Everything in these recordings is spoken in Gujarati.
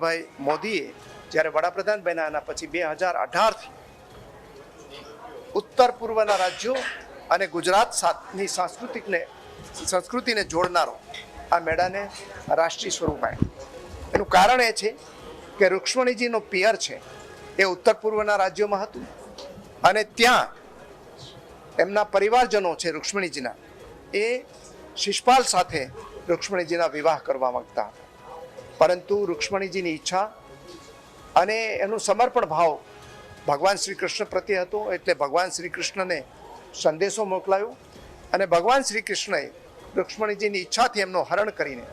નરેન્દ્રભાઈ મોદીએ જ્યારે વડાપ્રધાન બન્યા એના પછી 2018થી ઉત્તર પૂર્વના રાજ્યો અને ગુજરાત સાથની સંસ્કૃતિને જોડનારો આ મેળાને રાષ્ટ્રીય સ્વરૂપ આપ્યું. એનું કારણ એ છે કે રૂક્ષ્મણીજીનો પિયર છે એ ઉત્તર પૂર્વના રાજ્યોમાં હતું અને ત્યાં એમના પરિવારજનો છે રૂક્ષ્મણીજીના, એ શિષપાલ સાથે રૂક્ષ્મણીજીના વિવાહ કરવા માંગતા હતા. પરંતુ રૂક્ષ્મણીજીની ઈચ્છા અને એનું સમર્પણ ભાવ ભગવાન શ્રી કૃષ્ણ પ્રત્યે હતો. એટલે ભગવાન શ્રી કૃષ્ણને સંદેશો મોકલાયો અને ભગવાન શ્રી કૃષ્ણએ રૂક્ષ્મણીજીની ઈચ્છાથી એમનું હરણ કરીને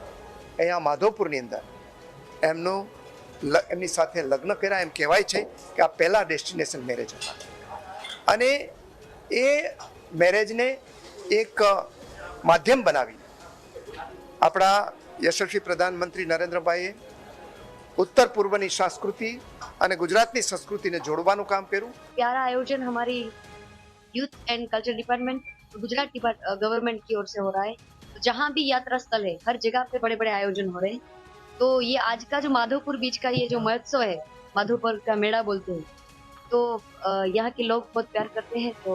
અહીંયા માધવપુરની અંદર એમની સાથે લગ્ન કર્યા. એમ કહેવાય છે કે આ પહેલા ડેસ્ટિનેશન મેરેજ હતા અને એ મેરેજને એક માધ્યમ બનાવી આપણા યશસ્વી પ્રધાનમંત્રી નરેન્દ્રભાઈએ उत्तर पूर्व संस्कृति और गुजरात संस्कृति ने जोड़वानुं काम कर्युं. प्यारा आयोजन हमारी youth and culture department Gujarat government की ओर से हो रहा है. जहाँ भी यात्रा स्थल है हर जगह पे बड़े बड़े आयोजन हो रहे हैं. तो ये आज का जो माधवपुर बीच का ये जो महोत्सव है, माधवपुर का मेला बोलते हैं, तो यहाँ के लोग बहुत प्यार करते हैं. तो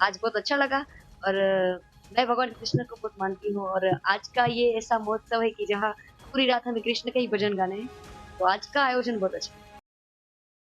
आज बहुत अच्छा लगा और मैं भगवान कृष्ण को बहुत मानती हूँ और आज का ये ऐसा महोत्सव है कि जहाँ पूरी रात हमें कृष्ण के ही भजन गाने हैं. तो आज का आयोजन बहुत अच्छा.